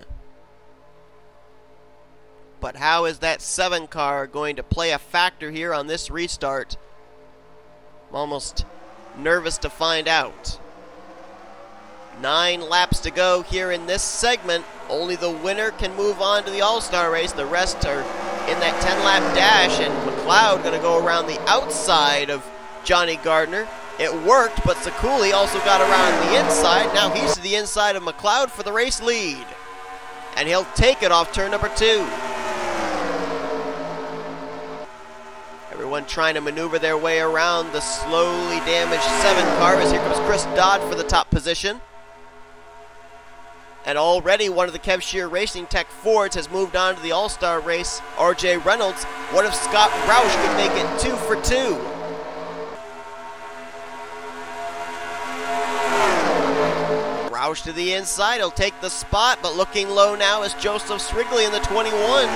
But how is that 7 car going to play a factor here on this restart? I'm almost nervous to find out. 9 laps to go here in this segment. Only the winner can move on to the All-Star race. The rest are in that 10-lap dash, and McLeod going to go around the outside of Johnny Gardner. It worked, but Sekuli also got around the inside. Now he's to the inside of McLeod for the race lead. And he'll take it off turn number 2. Everyone trying to maneuver their way around the slowly damaged 7 car, as here comes Chris Dodd for the top position. And already one of the Kev Shear Racing Tech Fords has moved on to the All-Star race. RJ Reynolds, what if Scott Roush could make it 2 for 2? Roush to the inside, he'll take the spot, but looking low now is Joseph Srigley in the 21.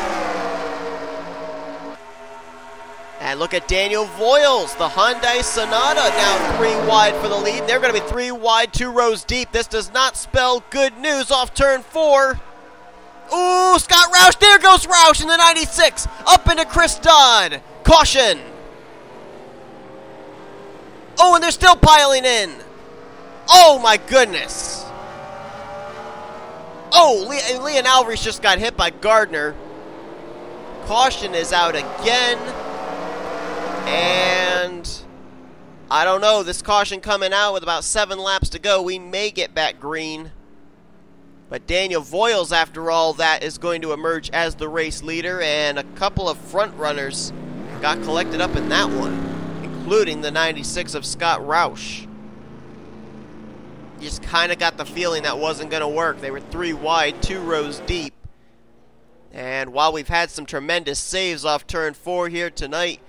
And look at Daniel Voiles, the Hyundai Sonata, now 3 wide for the lead. They're going to be 3 wide, 2 rows deep. This does not spell good news off turn 4. Ooh, Scott Roush, there goes Roush in the 96, up into Chris Dodd. Caution. Oh, and they're still piling in. Oh my goodness. Oh, Leon Alvarez just got hit by Gardner. Caution is out again. And I don't know, this caution coming out with about 7 laps to go. We may get back green. But Daniel Voiles, after all that, is going to emerge as the race leader. And a couple of front runners got collected up in that one, including the 96 of Scott Roush. You just kind of got the feeling that wasn't going to work. They were 3 wide, 2 rows deep. And while we've had some tremendous saves off turn 4 here tonight,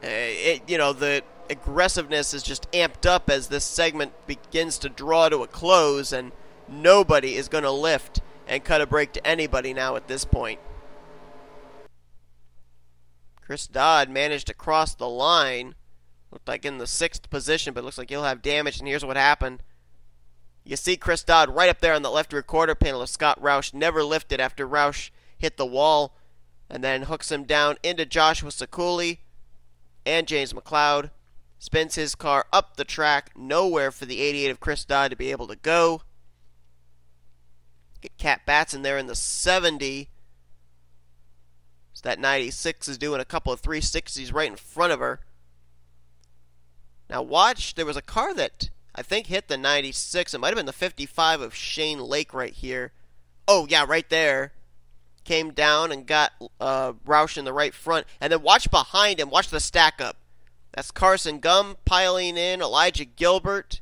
the aggressiveness is just amped up as this segment begins to draw to a close, and nobody is going to lift and cut a break to anybody now at this point. Chris Dodd managed to cross the line. Looked like in the 6th position, but looks like he'll have damage, and here's what happened. You see Chris Dodd right up there on the left rear quarter panel of Scott Roush, never lifted after Roush hit the wall, and then hooks him down into Joshua Sekuli and James McLeod. Spins his car up the track, nowhere for the 88 of Chris Dodd to be able to go. Get Kat Batson there in the 70. So that 96 is doing a couple of 360s right in front of her. Now watch, there was a car that I think hit the 96. It might have been the 55 of Shane Lake right here. Oh yeah, right there. Came down and got Roush in the right front. And then watch behind him, watch the stack up. That's Carson Gum piling in, Elijah Gilbert,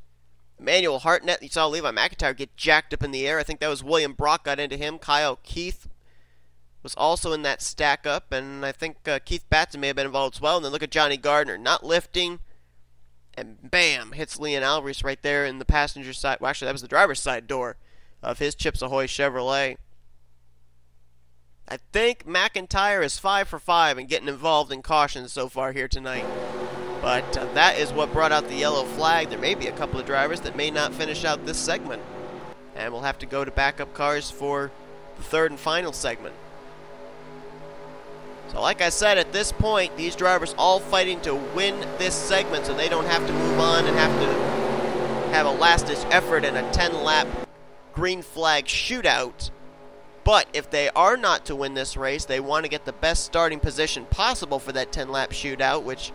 Emmanuel Hartnett. You saw Levi McIntyre get jacked up in the air. I think that was William Brock got into him. Kyle Keith was also in that stack up, and I think Keith Batson may have been involved as well. And then look at Johnny Gardner, not lifting, and bam, hits Leon Alvarez right there in the passenger side. Well, actually, that was the driver's side door of his Chips Ahoy Chevrolet. I think McIntyre is 5 for 5 and getting involved in cautions so far here tonight. But that is what brought out the yellow flag. There may be a couple of drivers that may not finish out this segment. And we'll have to go to backup cars for the 3rd and final segment. So like I said, at this point, these drivers all fighting to win this segment so they don't have to move on and have to have a last-ditch effort in a 10-lap green flag shootout. But if they are not to win this race, they want to get the best starting position possible for that 10-lap shootout, which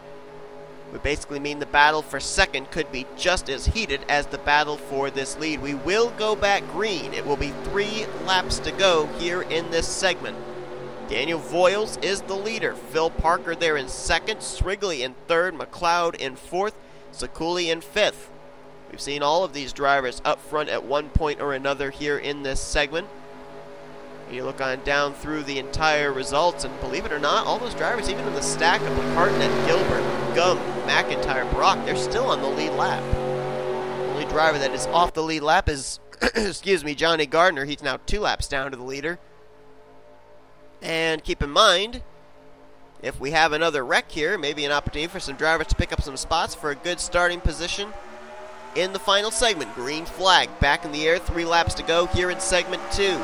would basically mean the battle for second could be just as heated as the battle for this lead. We will go back green. It will be 3 laps to go here in this segment. Daniel Voiles is the leader. Phil Parker there in 2nd, Srigley in 3rd, McLeod in 4th, Sekuli in 5th. We've seen all of these drivers up front at one point or another here in this segment. You look on down through the entire results, and believe it or not, all those drivers, even in the stack of Hartnett, Gilbert, Gum, McIntyre, Brock, they're still on the lead lap. The only driver that is off the lead lap is, excuse me, Johnny Gardner. He's now 2 laps down to the leader. And keep in mind, if we have another wreck here, maybe an opportunity for some drivers to pick up some spots for a good starting position in the final segment. Green flag back in the air, 3 laps to go here in segment 2.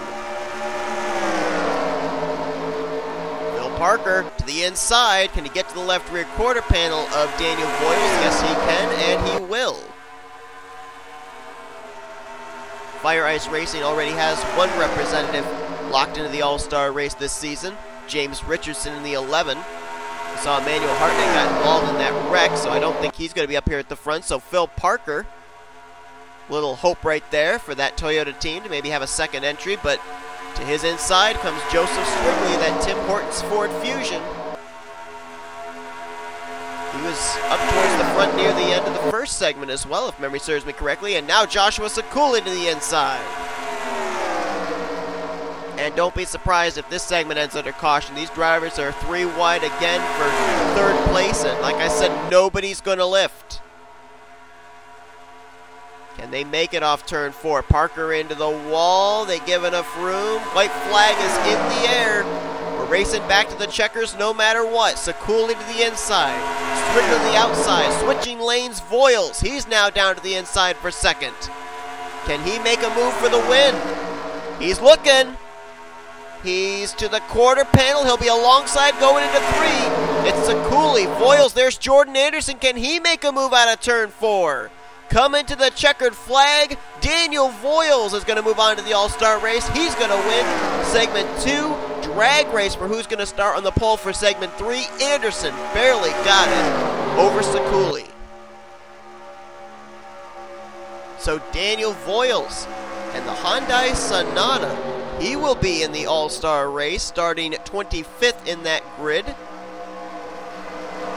Parker to the inside. Can he get to the left rear quarter panel of Daniel Voiles? Yes, he can, and he will. Fire Ice Racing already has 1 representative locked into the All-Star race this season. James Richardson in the 11. We saw Emmanuel Hartnett got involved in that wreck, so I don't think he's going to be up here at the front. So Phil Parker, little hope right there for that Toyota team to maybe have a second entry, but to his inside comes Joseph Swigley, that Tim Hortons Ford Fusion. He was up towards the front near the end of the first segment as well, if memory serves me correctly. And now Joshua Sekuli to the inside. And don't be surprised if this segment ends under caution. These drivers are 3 wide again for 3rd place. And like I said, nobody's going to lift. Can they make it off turn 4? Parker into the wall. They give enough room. White flag is in the air. We're Racing back to the checkers no matter what. Sakuli to the inside. Strickler to the outside. Switching lanes, Voiles. He's now down to the inside for second. Can he make a move for the win? He's looking. He's to the quarter panel. He'll be alongside going into 3. It's Sakuli. Voiles, there's Jordan Anderson. Can he make a move out of turn 4? Coming to the checkered flag, Daniel Voiles is going to move on to the All-Star race. He's going to win segment 2. Drag race for who's going to start on the pole for segment 3. Anderson barely got it over Sakuli. So Daniel Voiles and the Hyundai Sonata, he will be in the All-Star race, starting 25th in that grid.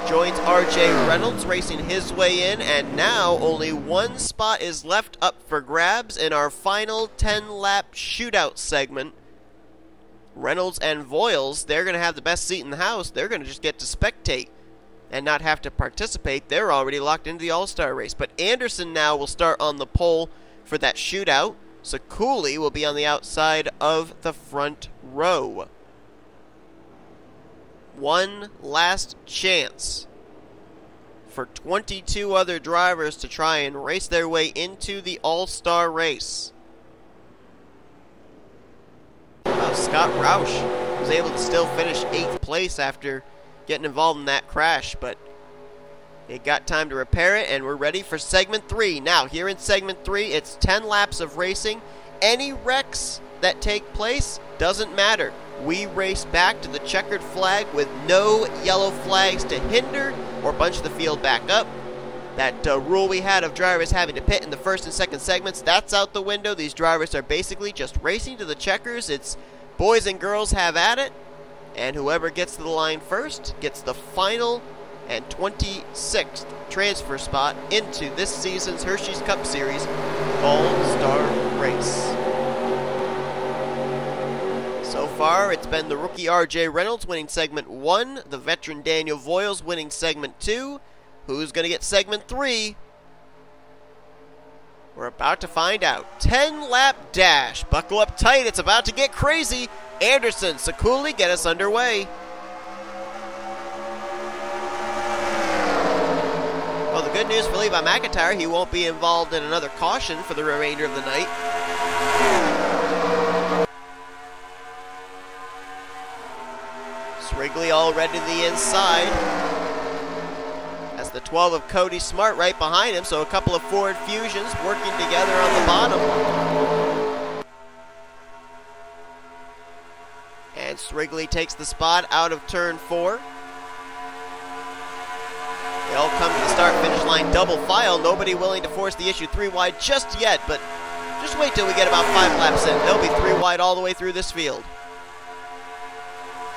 Joins RJ Reynolds racing his way in, and now only one spot is left up for grabs in our final 10-lap shootout segment. Reynolds and Voiles, they're going to have the best seat in the house. They're going to just get to spectate and not have to participate. They're already locked into the All-Star race. But Anderson now will start on the pole for that shootout. Sakuli will be on the outside of the front row. One last chance for 22 other drivers to try and race their way into the All-Star race. Scott Roush was able to still finish 8th place after getting involved in that crash, but it got time to repair it, and we're ready for segment 3. Now, here in segment 3, it's 10 laps of racing. Any wrecks that take place doesn't matter. We race back to the checkered flag with no yellow flags to hinder or bunch the field back up. That rule we had of drivers having to pit in the first and second segments, that's out the window. These drivers are basically just racing to the checkers. It's boys and girls have at it, and whoever gets to the line first gets the final and 26th transfer spot into this season's Hersheys Cup Series All-Star Race. So far, it's been the rookie RJ Reynolds winning segment 1, the veteran Daniel Voiles winning segment 2. Who's going to get segment 3? We're about to find out. 10-lap dash. Buckle up tight. It's about to get crazy. Anderson, Sakuli, get us underway. Well, the good news for Levi McIntyre, he won't be involved in another caution for the remainder of the night. Wrigley already to the inside. That's the 12 of Cody Smart right behind him, so a couple of Ford Fusions working together on the bottom. And Wrigley takes the spot out of turn 4. They all come to the start-finish line double file. Nobody willing to force the issue 3 wide just yet, but just wait till we get about 5 laps in. They'll be 3 wide all the way through this field.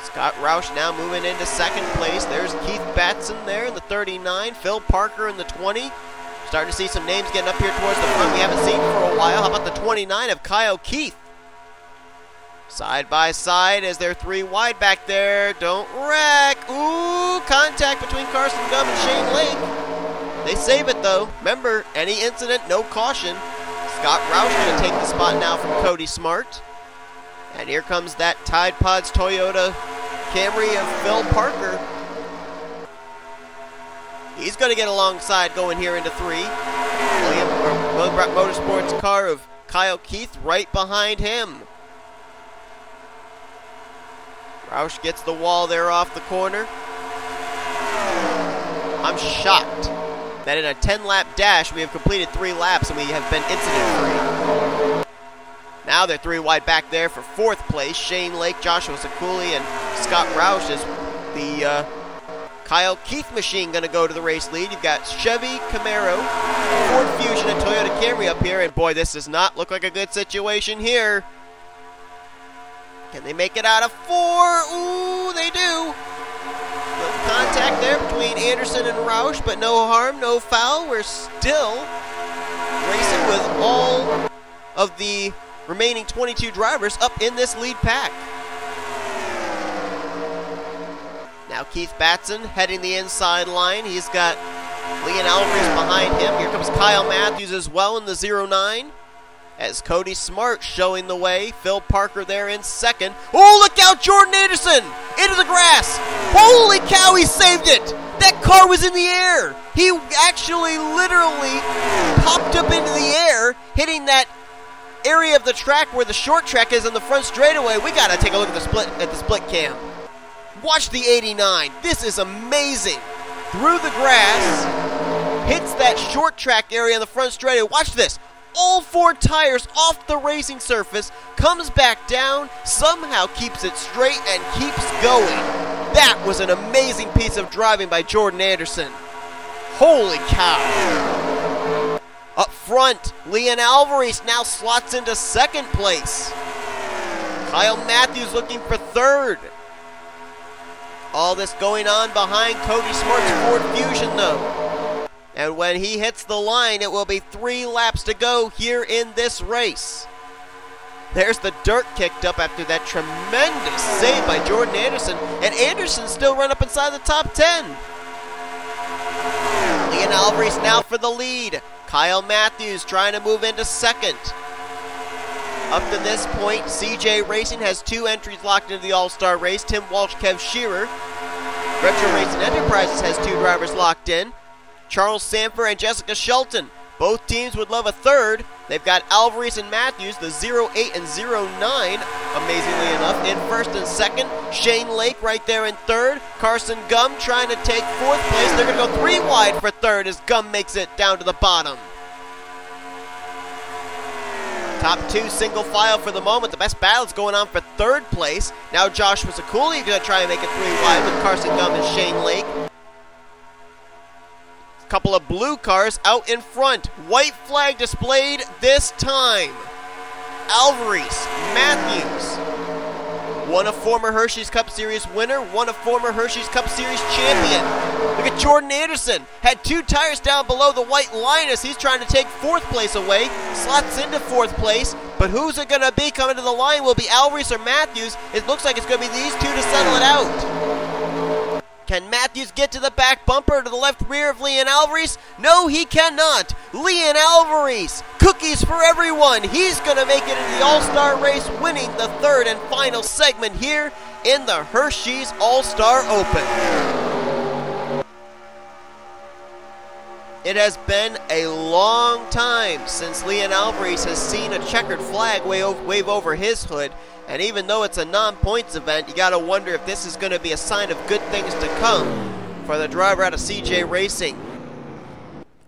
Scott Roush now moving into second place. There's Keith Batson there in the 39. Phil Parker in the 20. Starting to see some names getting up here towards the front we haven't seen for a while. How about the 29 of Kyle Keith? Side by side as they're 3 wide back there. Don't wreck. Ooh, contact between Carson Gum and Shane Lake. They save it though. Remember, any incident, no caution. Scott Roush going to take the spot now from Cody Smart. And here comes that Tide Pods Toyota Camry of Phil Parker. He's going to get alongside going here into 3. William Brock Motorsports car of Kyle Keith right behind him. Roush gets the wall there off the corner. I'm shocked that in a 10-lap dash we have completed 3 laps and we have been incident-free. Now they're 3 wide back there for 4th place. Shane Lake, Joshua Sakuli, and Scott Roush is the Kyle Keith machine going to go to the race lead. You've got Chevy Camaro, Ford Fusion, and Toyota Camry up here. And boy, this does not look like a good situation here. Can they make it out of 4? Ooh, they do. Little contact there between Anderson and Roush, but no harm, no foul. We're still racing with all of the remaining 22 drivers up in this lead pack. Now Keith Batson heading the inside line. He's got Leon Alvarez behind him. Here comes Kyle Matthews as well in the 09. As Cody Smart showing the way. Phil Parker there in second. Oh, look out! Jordan Anderson Anderson into the grass. Holy cow, he saved it. That car was in the air. He actually literally popped up into the air, hitting that area of the track where the short track is on the front straightaway. We gotta take a look at the split cam. Watch the 89. This is amazing. Through the grass, hits that short track area on the front straightaway. Watch this. All 4 tires off the racing surface, comes back down, somehow keeps it straight and keeps going. That was an amazing piece of driving by Jordan Anderson. Holy cow. Up front, Leon Alvarez now slots into second place. Kyle Matthews looking for third. All this going on behind Cody Smart's Ford Fusion though. And when he hits the line, it will be 3 laps to go here in this race. There's the dirt kicked up after that tremendous save by Jordan Anderson. And Anderson still run up inside the top 10. Leon Alvarez now for the lead. Kyle Matthews trying to move into second. Up to this point, CJ Racing has 2 entries locked into the All-Star race. Tim Walsh, Kev Shearer. Retro Racing Enterprises has 2 drivers locked in. Charles Sanford and Jessica Shelton. Both teams would love a third. They've got Alvarez and Matthews, the 08 and 09, amazingly enough, in first and second. Shane Lake right there in third. Carson Gum trying to take 4th place. They're going to go 3 wide for third as Gum makes it down to the bottom. Top 2 single file for the moment. The best battle's going on for 3rd place. Now Joshua Zakuli going to try and make it 3 wide with Carson Gum and Shane Lake. Couple of blue cars out in front. White flag displayed this time. Alvarez, Matthews. One a former Hersheys Cup Series winner, one a former Hersheys Cup Series champion. Look at Jordan Anderson. Had 2 tires down below the white line as he's trying to take 4th place away. Slots into 4th place. But who's it going to be coming to the line? Will it be Alvarez or Matthews? It looks like it's going to be these 2 to settle it out. Can Matthews get to the back bumper to the left rear of Leon Alvarez? No, he cannot. Leon Alvarez, cookies for everyone. He's going to make it into the All-Star race, winning the 3rd and final segment here in the Hersheys All-Star Open. It has been a long time since Leon Alvarez has seen a checkered flag wave over his hood. And even though it's a non-points event, you got to wonder if this is going to be a sign of good things to come for the driver out of CJ Racing.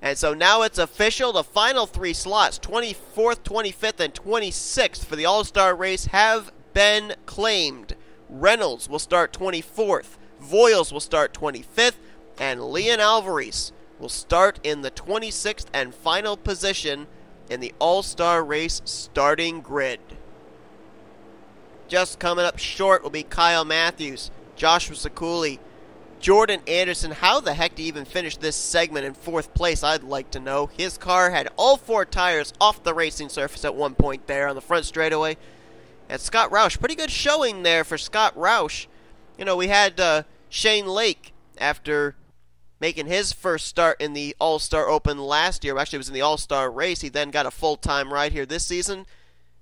And so now it's official. The final 3 slots, 24th, 25th, and 26th for the All-Star race have been claimed. Reynolds will start 24th, Voiles will start 25th, and Leon Alvarez will start in the 26th and final position in the All-Star race starting grid. Just coming up short will be Kyle Matthews, Joshua Zakuli, Jordan Anderson. How the heck do you even finish this segment in 4th place? I'd like to know. His car had all 4 tires off the racing surface at one point there on the front straightaway. And Scott Roush, pretty good showing there for Scott Roush. You know, we had Shane Lake after making his first start in the All-Star Open last year. Actually, it was in the All-Star race. He then got a full-time ride here this season.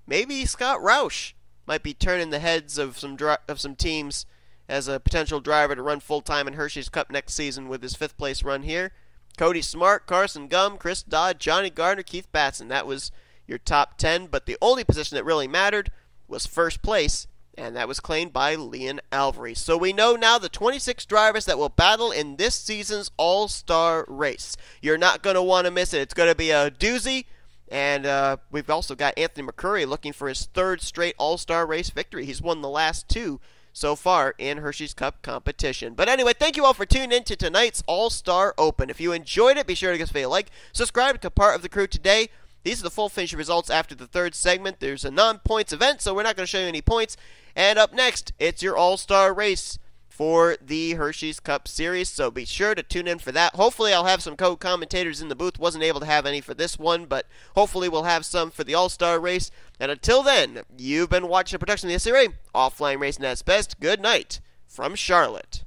Maybe Scott Roush might be turning the heads of some teams as a potential driver to run full-time in Hersheys Cup next season with his 5th place run here. Cody Smart, Carson Gum, Chris Dodd, Johnny Gardner, Keith Batson. That was your top 10, but the only position that really mattered was 1st place, and that was claimed by Leon Alvarez. So we know now the 26 drivers that will battle in this season's All-Star race. You're not going to want to miss it. It's going to be a doozy. And we've also got Anthony McCurry looking for his 3rd straight All-Star race victory. He's won the last 2 so far in Hersheys Cup competition. But anyway, thank you all for tuning in to tonight's All-Star Open. If you enjoyed it, be sure to give us a like, subscribe, become part of the crew today. These are the full finish results after the 3rd segment. There's a non-points event, so we're not going to show you any points. And up next, it's your All-Star race for the Hersheys Cup Series, so be sure to tune in for that. Hopefully I'll have some co-commentators in the booth. Wasn't able to have any for this one, but hopefully we'll have some for the All-Star race. And until then, you've been watching a production of the NNSCRA, Offline Racing at its best. Good night from Charlotte.